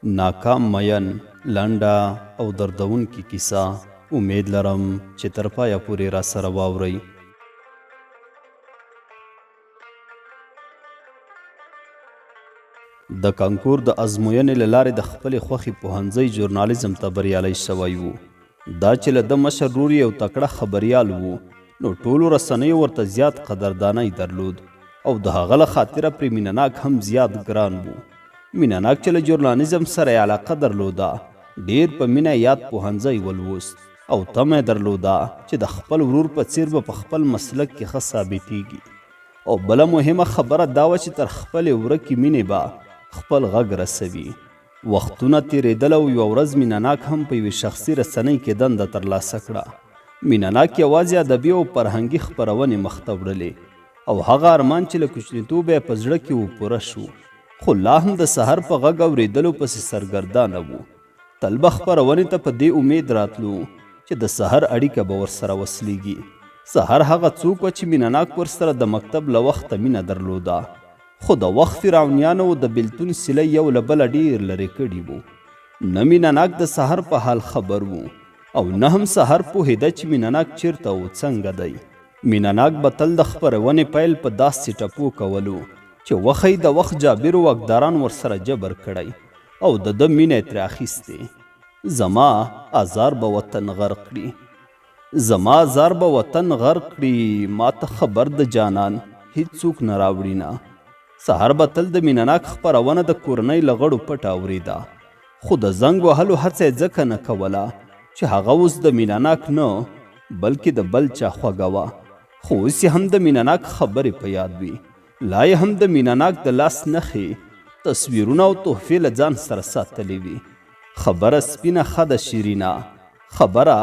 ناکام مین لنډه او دردونکې کیسه. امید لرم چې تر پایه پورې را سره واورئ. د کانکور د ازموینې له لارې د خپلې خوښې پوهنځي ژورنالیزم ته بریالی شوی و. دا چې له ده مشر ورور یو تکړه خبریال و، نو ټولو رسنیو ورته زیات قدردانی درلود او د هغه له خاطره پرې مینهناک هم زیات ګران و. مینهناک چې له ژورنالیزم سره یې علاقه درلوده، ډیر په مینه یاد پوهنځی ولوست او تمه درلوده چې د خپل ورور په څیر به په خپل مسلک کې ښه ثابتیږي. او بله مهمه خبره دا وه چې تر خپلې ورکې مینې به خپل غږ رسوي. وختونه تیریدل او یوه ورځ مینهناک هم په یوې شخصي رسنۍ کې دنده ترلاسه کړه. مینهناک یوازې ادبي او فرهنګي خپرونې مخته وړلې او هغه ارمان چې له کوچنیتوبه یې په زړه کې و پوره شو. خو لا هم د سحر په غږ اورېدلو پسې سرګردانه و. تل به خپرونې ته په دې امید راتلو چې د سحر اړیکه به ورسره وصلېږي. سحر هغه څوک و چې مینهناک ورسره د مکتب له وخته مینه درلوده، خو د وخت فرعونیانو د بېلتون سیلۍ یو له بله ډېر لرې کړي وو. نه مینهناک د سحر په حال خبر و او نه هم سحر پوهېده چې مینهناک چیرته و څنګه دی. مینهناک به تل د خپرونې پیل په داسې ټپو کولو چې وخی د وخت جابرو واکداران ورسره جبر کړی او د ده مینه یې ترې اخیستې. زما ازار به وطن غرق کړي، زما ازار به وطن غرق کړي، ما ته خبر د جانان هیڅوک نه راوړي نه. سحر به تل د مینهناک خپرونه د کورنۍ له غړو پټه اورېده، خو د زنګ وهلو هڅه یې ځکه نه کوله چې هغه اوس د مینهناک نه بلکې د بل چا خوږه وه. خو اوس یې هم د مینهناک خبرې په یاد وي، لا یې هم د مینهناک د لاس نښې، تصویرونه او تحفې له ځان سره ساتلې وي. خبره سپینه ښه ده شیرینه، خبره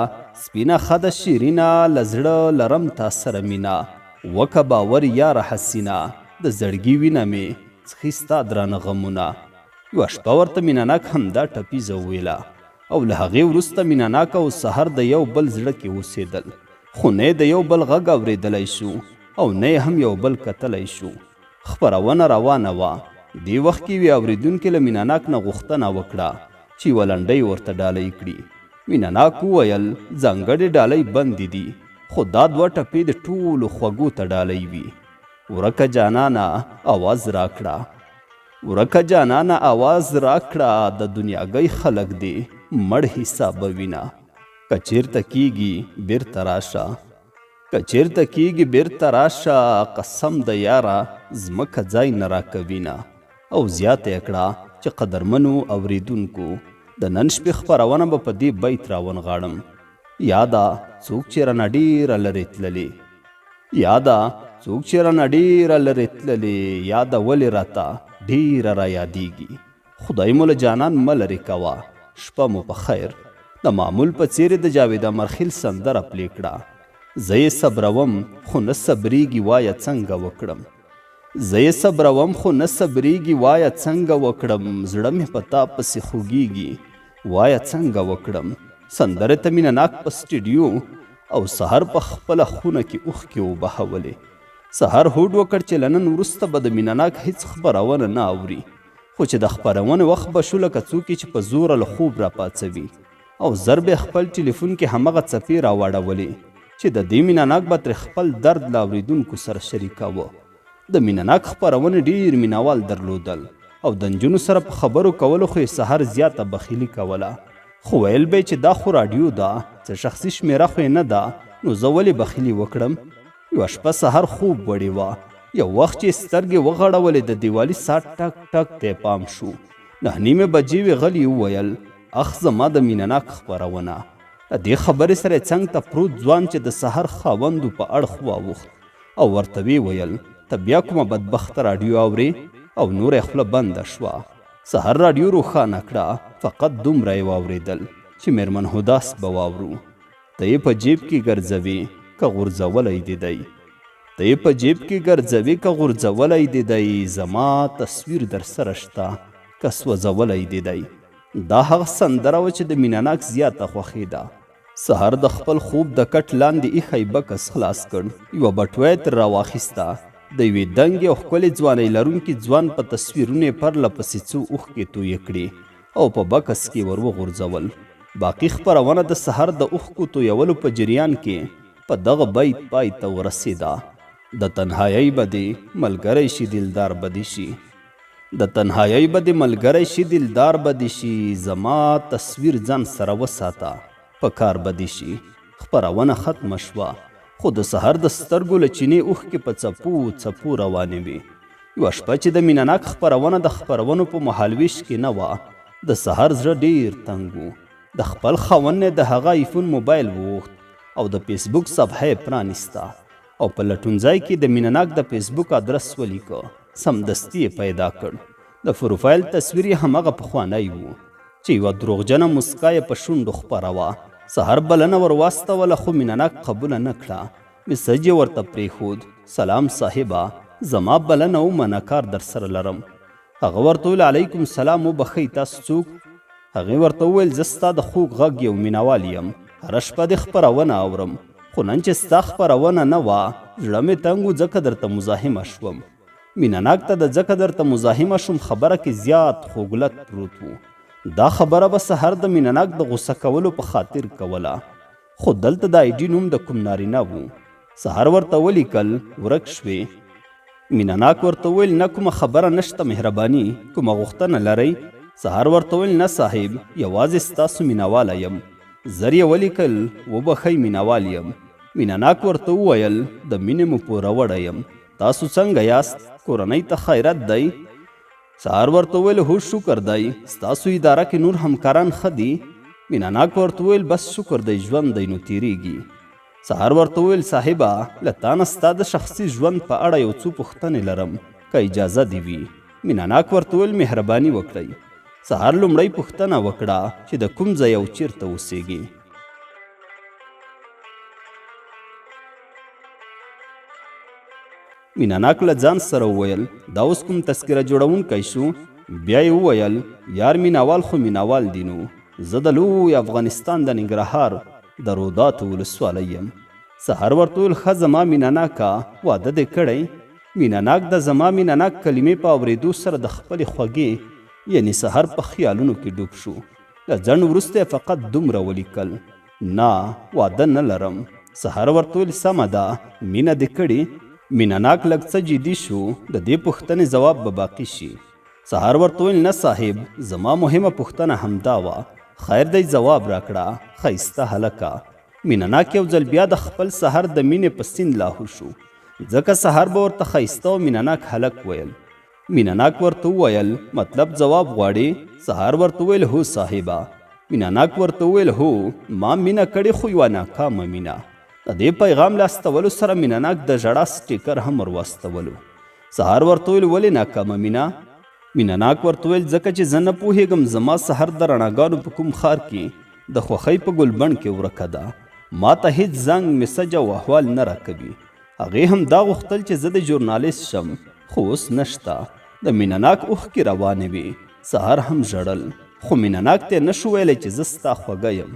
سپینه ښه ده شیرینه، له زړه لرم تا سره مینه، وکه باور یاره حسینه، د زړګي وینه مې څښي ستا درانه غمونه. یوه شپه ورته مینهناک همدا ټپیزه وویله او له هغې وروسته مینهناک او سحر د یو بل زړه کې اوسېدل، خو نه د یو بل غږ اورېدلی شو او نه هم یو بل کتلی شو. خپرونه روانه وه. دې وخت کې یوې اورېدونکې له مینهناک نه غوښتنه وکړه چې یوه لنډۍ ورته ډالۍ کړي. مینهناک وویل ځانګړې ډالۍ بندې دي، خو دا دوه ټپې د ټولو خوږو ته ډالۍ وي. ورکه جانانه آواز راکړه، ورکه جانانه آواز راکړه، د دنیاګۍ خلک دې مړ حسابوینه. که چیرته کیږي بیرته راشه، که چیرته کیږي بیرته راشه، قسم د یاره ځمکه ځای نه راکوینه. او زیاته یې کړه چې قدرمنو اوریدونکو، د نن شپې خپرونه به په دې بیت راونغاړم. یاده څوک چې رانه ډېره لرې تللې، یاده څوک چې رانه ډېره لرې تللې، یاده ولې راته ډېره را یادېږي. خدای مو له جانان مه لرې کوه، شپه مو په خیر. د معمول په څېر د جاوید امرخیل سندره پلې کړه. زه یې صبروم خو نه صبریږي، وایه څنګه وکړم، زه یې صبروم خو نه صبریږي، وایه څنګه وکړم، زړه مې په تا پسې خوږیږي، وایه څنګه وکړم. سندرې ته مینهناک په سټډیو او سحر په خپله خونه کې اوښکې وبهولې. سحر هوډ وکړ چې له نن وروسته به د مینهناک هیڅ خپرونه نه اوري، خو چې د خپرونې وخت به شو لکه څوک چې په زوره له خوب راپاڅوي، او زر به خپل ټلیفون کې همغه څپې راواړولې چې د دې مینهناک به ترې خپل درد له اورېدونکو سره شریکاوه. د مینهناک خپرونې ډېر مینوال درلودل او د نجونو سره په خبرو کولو خو یې سحر زیاته بخیلي کوله. خو ویل به چې دا خو راډیو ده، څه شخصي شمېره خو یې نه ده، نو زه ولې بخیلي وکړم. یوه شپه سحر خوب وړې وه. یو وخت چې سترګې وغړولې د دیوالي ساعت ټک ټک ته پام شو. 9:30 بجې وې. غلی وویل اخ زما د مینهناک خپرونه. د دې خبرې سره څنګ ته پروت ځوان چې د سحر خاوندو په اړخ واوښت او ورته ویې ویل ته بیا کومه بدبخته راډیو اورې؟ او نوره یې خوله بنده شوه. سحر راډیو روښانه کړه، فقط دومره یې واورېدل چې میرمن هداس به واورو. ته یې په جیب کې ګرځوي که غورځولی دې دی، ته یې په جیب کې ګرځوي که غورځولی دې دی، زما تصویر در سره شته که سوځولی دې دی. دا هغه سندره وه چې د مینهناک زیاته خوښېده. سحر د خپل خوب د کټ لاندې ایښی بکس خلاص کړ، یوه بټوه یې تر راواخیسته. د یوې دنګې او ښکلې ځوانۍ لرونکي ځوان په تصویرونو یې پرله پسې څو اوښکې تویې کړې او په بکس کې ور وغورځول. باقي خپرونه د سحر د اوښکو تویولو په جریان کې په دغه بیت پای ته ورسېده: د تنهایۍ به دې ملګری شي دلدار به دې شي، د تنهایۍ به دې ملګری شي دلدار به دې شي، زما تصویر ځان سره وساته په کار به دې شي. خپرونه ختمه شوه، خو د سحر د سترګو له چینې اوښکې په څپو څپو روانې وې. یوه شپه چې د مینهناک خپرونه د خپرونو په مهالویش کې نه وه، د سحر زړه ډیر تنګ و. د خپل خاوند نه د هغه آیفون موبایل وغوښت او د فیسبوک صفحه یې پرانیسته او په لټونځای کې د مینهناک د فیسبوک ادرس ولیکه. سمدستي یې پیدا کړ. د پروفایل تصویر یې همغه پخوانی و چې یوه دروغجنه مسکا یې په شونډو خپره وه. سحر بلنه ور واستوله، خو مینهناک قبوله نه کړه. میسج یې ورته پرېښود: سلام صاحبه، زما بلنه ومنه، کار در سره لرم. هغه ورته وویل: علیکم سلام، وبخئ، تاسو څوک؟ هغې ورته وویل: زه ستا د خوږ غږ یو مینهوال یم، هره شپه دې خپرونه اورم، خو نن چې ستا خپرونه نه وه زړه مې تنګ و، ځکه درته مزاحمه شوم. مینهناک ته د ځکه درته مزاحمه شوم خبره کې زیات خوږلت پروت و. دا خبره به سحر د مینهناک د غوسه کولو په خاطر کوله، خو دلته د آی ډي نوم د کوم نارینه و. سحر ورته ولیکل: ورک شوې. مینهناک ورته وویل: نه، کومه خبره نشته، مهرباني کومه غوښتنه لرئ؟ سحر ورته وویل: نه صاحب، یوازې ستاسو مینهواله یم. زر یې ولیکل: وبخئ، مینهوال یم. مینهناک ورته وویل: د مینې مو پوروړی یم، تاسو څنګه یاست؟ کورنۍ ته خیرت دی؟ سحر ورته وویل: هو، شکر دی. ستاسو اداره کې نور همکاران ښه دي؟ مینهناک ورته وویل: بس شکر دی، ژوند دی نو تیریږي. سحر ورته وویل: صاحبه، له تا نه ستا د شخصي ژوند په اړه یو څو پوښتنې لرم، که اجازه دې وي. مینهناک ورته وویل: مهرباني وکړئ. سحر لومړی پوښتنه وکړه چې د کوم ځای او چیرته اوسېږي. مینهناک له ځان سره وویل: دا اوس کوم تذکره جوړونکی شو؟ بیا یې وویل: یار مینهوال خو مینهوال دی، نو زه د لوی افغانستان د ننګرهار د روداتو ولسوالۍ یم. سحر ورته وویل: ښه، زما مینهناکه، واده دې کړی؟ مینهناک د زما مینهناک کلمې په اورېدو سره د خپلې خوږې یعنی سحر په خیالونو کې ډوب شو. له ځنډ وروسته یې فقط دومره ولیکل: نه، واده نه لرم. سحر ورته وویل: سمه ده، مینه دې کړې؟ مینهناک لږ څه جدي شو، د دې پوښتنې ځواب به باقي شي. سحر ورته وویل: نه صاحب، زما مهمه پوښتنه همدا وه. خیر دی، ځواب راکړه، ښایسته هلکه. مینهناک یو ځل بیا د خپل سحر د مینې په سیند لاهو شو، ځکه سحر به ورته ښایسته او مینهناک هلک ویل. مینهناک ورته وویل: مطلب ځواب غواړې؟ سحر ورته وویل: هو صاحبه. مینهناک ورته وویل: هو، ما مینه کړې، خو یوه ناکامه مینه. د دې پیغام له استولو سره مینهناک د ژړا سټیکر هم ور واستولو. سحر ورته وویل: ولې ناکامه مینه؟ مینهناک ورته وویل: ځکه چې زه نه پوهېږم زما سحر د رڼاګانو په کوم ښار کې د خوښۍ په ګلبڼ کې ورکه ده. ما ته هیڅ زنګ، میسج او احوال نه راکوي. هغې هم دا غوښتل چې زه د ژورنالیست شم، خو اوس نشته. د مینهناک اوښکې روانې وې. سحر هم ژړل، خو مینهناک ته یې نشو ویلی چې زه ستا خوږه یم.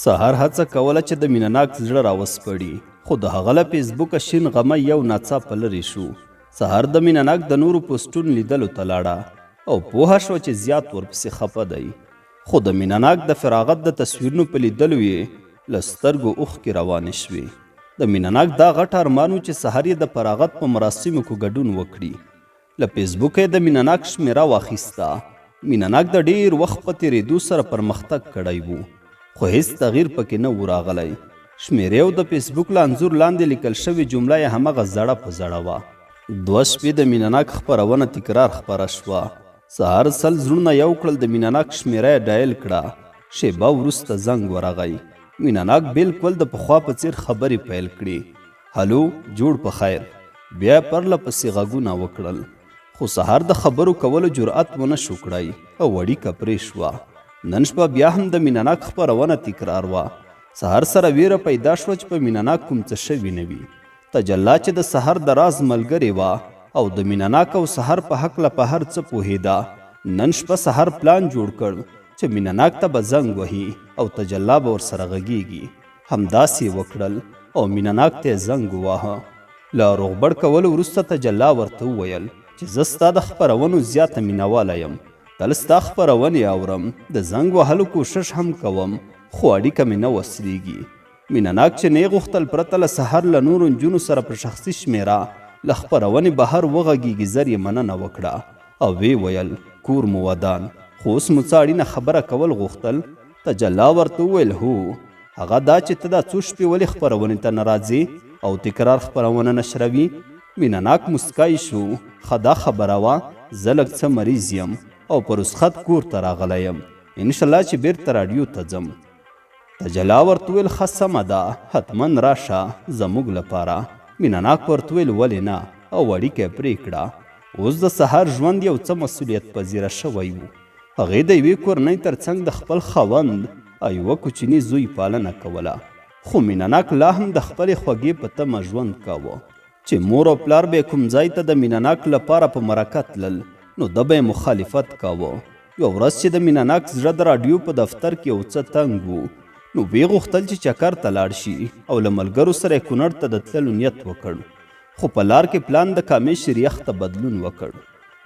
سحر هڅه کوله چې د مینهناک زړه راوسپړي، خو د هغه له فیسبوکه شین غمی یو ناڅاپه لرې شو. سحر د مینهناک د نورو پوسټونو لیدلو ته لاړه او پوهه شوه چې زیات ورپسې خفه دی. خو د مینهناک د فراغت د تصویرونو په لیدلو یې له سترګو اوښکې روانې شوې. د مینهناک دا غټ ارمان و چې سحر یې د فراغت په مراسمو کې ګډون وکړي. له فیسبوکه یې د مینهناک شمیره واخیسته. مینهناک د ډیر وخت په تېرېدو سره پرمختګ کړی و، خو هیڅ تغییر پکې نه و راغلی. شمیرې او د فیسبوک له انځور لاندې لیکل شوې جمله یې همغه زړه په زړه وه. 2 شپې د مینهناک خپرونه تکرار خپره شوه. سحر سل زړونه یو کړل، د مینهناک شمیره یې ډایل کړه. شیبه وروسته زنګ ورغی. مینهناک بالکل د پخوا په څیر خبرې پیل کړې: هلو، جوړ په خیر. بیا پرله پسې غږونه وکړل، خو سحر د خبرو کولو جرأت ونه شو کړی او اړیکه پرې شوه. نن شپه بیا هم د مینهناک خپرونه تکرار وه. سحر سره ویره پیدا شوه چې په مینهناک کوم څه شوي نه وي. تجلا چې د سحر د راز ملګرې وه او د مینهناک او سحر په هکله په هر څه پوهېده. نن شپه سحر پلان جوړ کړ چې مینهناک ته به زنګ وهي او تجلا به ورسره غږیږي. همداسې وکړل او مینهناک ته یې زنګ وواهه. له روغبړ کولو وروسته تجلا ورته وویل چې زه ستا د خپرونو زیاته مینهواله یم، تل ستا خپرونې اورم، د زنګ وهلو کوشش هم کوم، خو اړیکه مې نه وصلېږي. مینه ناک چې نه غوښتل پرته له سحر له نورو نجونو سره په شخصي شمېره له خپرونې بهر وغږېږي، زر یې مننه وکړه او ویې ویل کور مو ودان، خو اوس مو څه اړینه خبره کول غوښتل؟ تجلا ورته وویل هو، هغه دا چې ته دا څو شپې ولې خپرونې ته نه راځې او تکرار خپرونه نشروي؟ مینه ناک مسکای شو. ښه دا خبره وه، زه لږ څه مریض یم او په رسخت کور ته راغلی یم، انشاءالله چې بیرته راډیو ته ځم. تجلا ورته ویل ښه سمه ده، حتما راشه زموږ لپاره. مینه ناک ورته ویل ولې نه، او اړیکه یې پرې کړه. اوس د سهار ژوند یو څه مسؤلیت پذیره شوی و. هغې د یوې کورنۍ تر څنګ د خپل خاوند او یوه کوچني زوی پالنه کوله، خو مینه ناک لا هم د خپلې خوږې په تمه ژوند کاوه چې مور او پلار به کوم ځای ته د مینه ناک لپاره په مرکه تلل، نو ده به یې مخالفت کاوه. یوه ورځ چې د مینه ناک زړه د راډیو په دفتر کې یو څه تنګ و، نو ویې غوښتل چې چکر ته لاړ شي او له ملګرو سره یې کونړ ته د تللو نیت وکړ، خو په لار کې پلان د کامې شریخ ته بدلون وکړ.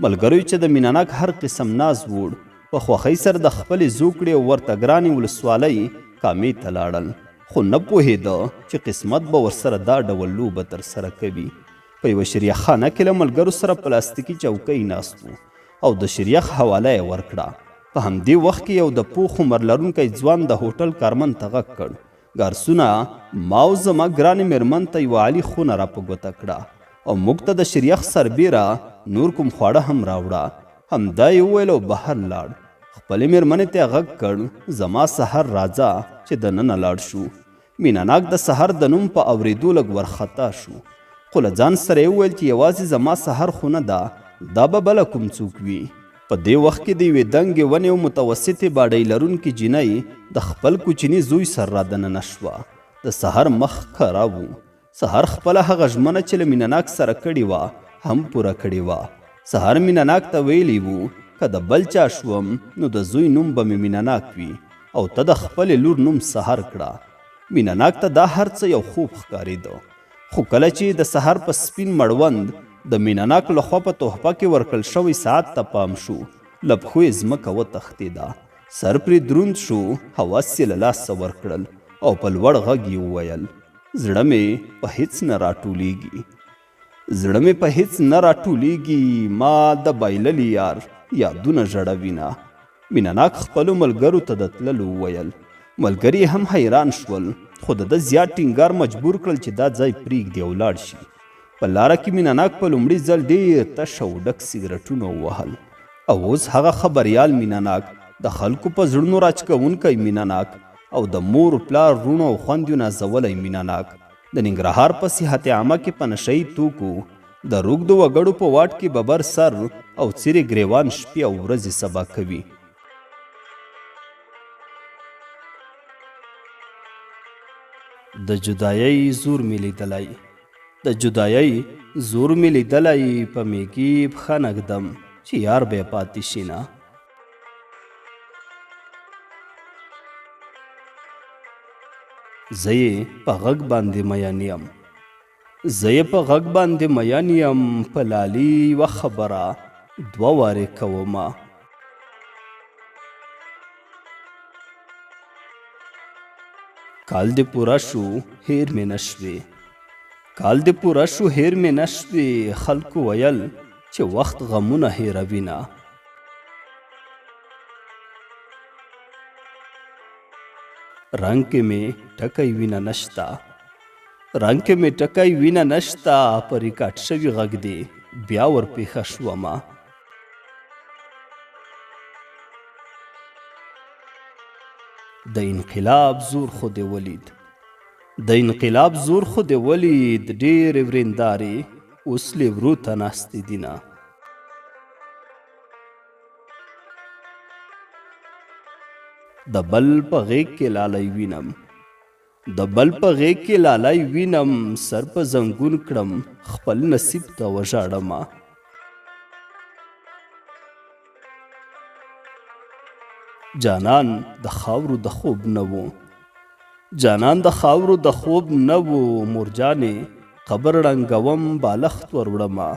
ملګرو چې د مینه ناک هر قسم ناز ووړ، په خوښۍ سره د خپلې زوکړې او ورته ګرانې ولسوالۍ کامې ته لاړل، خو نه پوهېده چې قسمت به ورسره دا ډول لوبه ترسره کوي. په یوه شریخ خانه کې له ملګرو سره پلاستیکي چوکۍ ناست و او د شریخ حواله یې ورکړه. په همدې وخت کې یو د پوخ عمر لرونکی ځوان د هوټل کارمن ته غږ کړ، ګارسونه ما او زما ګرانې مېرمن ته یوه عالي خونه را په ګوته کړه او موږ ته د شریخ سربیره نور کوم خواړه هم راوړه. همدا یې وویل او بهر لاړ. خپلې مېرمنې ته یې غږ کړ زما سحر راځه چې دننه لاړ شو. مینه ناک د سحر د نوم په اورېدو لږ ورخطا شو، خو له ځان سره یې وویل چې یوازې زما سحر خو نه ده، دا به بله کوم څوک وي. په دې وخت کې د یوې دنګې ونې او متوسطې باډۍ لرونکې جینۍ د خپل کوچني زوی سر را دننه شوه. د سحر مخ ښکاره و. سحر خپله هغه ژمنه چې له مینه ناک سره کړې وه هم پوره کړې وه. سحر مینه ناک ته ویلی و که د بل چا شوم نو د زوی نوم به مې مینه ناک وي او ته د خپلې لور نوم سحر کړه. مینه ناک ته دا هر څه یو خوب ښکارېده، خو کله چې د سحر په سپین مړوند د مینه ناک لخوا په تحفه کې ورکړل شوی ساعت ته پام شو، له پښو یې ځمکه وتښتېده، سر پرې دروند شو، حواس یې له لاسه ورکړل او په لوړ غږ یې وویل زړه مې په هیڅ نه راټولیږي، زړه مې په هیڅ نه راټولیږي، ما د بایللي یار یادونه ژړوینه. مینه ناک خپلو ملګرو ته د تللو وویل. ملګري هم حیران شول، خو د ده زیات ټینګار مجبور کړل چې دا ځای پرېږدي او لاړ شي. په لاره کې مینه ناک په لومړي ځل ډېر تش او ډک سګرټونه ووهل او اوس هغه خبریال مینه ناک، د خلکو په زړونو راچکوونکی مینه ناک او د مور پلار رونو او خویندو نازولی مینه ناک د ننګرهار په صحت عامه کې په نشهیي توکو د روږدو وګړو په واټ کې ببر سر او څیرې ګریوان شپې او ورځې سبا کوي. د جدایۍ زور مې لیدلی، د جدایۍ زور مې لیدلی، په میږي پښه نږدم چې یار به یې پاتې شي نه. زه یې په غږ باندې مین یم، زه یې په غږ باندې مین یم، په لالي یوه خبره دوه وارې کومه. کال دې پوره شو هیر مې نشوې، کال دې پوره شو هیر مې نشوې، خلکو ویل چې وخت غمونه هیروینه. رنګ کې مې ټکی وینه نشته، رنګ کې مې ټکی وینه نشته، په ریکارډ شوي غږ دې بیا ورپېښه شومه. د انقلاب زور خو دې ولید، د انقلاب زور خو دې ولید، ډېرې ورېندارې اوس لیورو ته ناستې دینه. د بل په غېږ کې لالی وینم، د بل په غېږ کې لالی وینم، سر په زنګون کړم خپل نصیب ته وژاړمه. جانان د خاورو د خوب نه و، جانان د خاورو د خوب نه و، مورجانې قبر ړنګوم بالښت ور وړمه.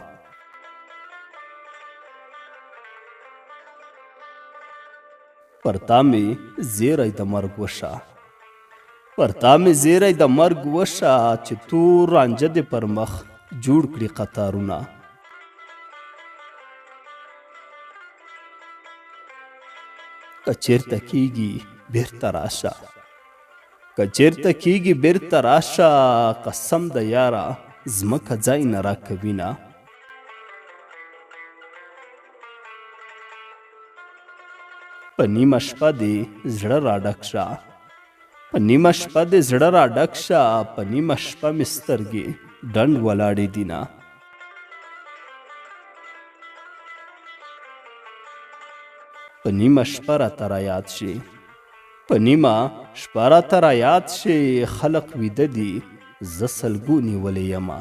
پر تا مې زیری د مرګ وشه، پر تا مې زیری د مرګ وشه، چې تور رانجه دې پر مخ جوړ کړي قطارونه. که چیرته کیږي بیرته راشه، که چیرته کیږي بیرته راشه، قسم د یاره ځمکه ځای نه راکوینه. په نیمه شپه دې زړه راډک شه، په نیمه شپه دې زړه راډک شه، په نیمه شپه مې سترګې ډنډ ولاړې دینه. په نیمه شپه راته رایاد شي، په نیمه شپه راته رایاد شي، خلق ویده دي زه سلګو نیولې یمه.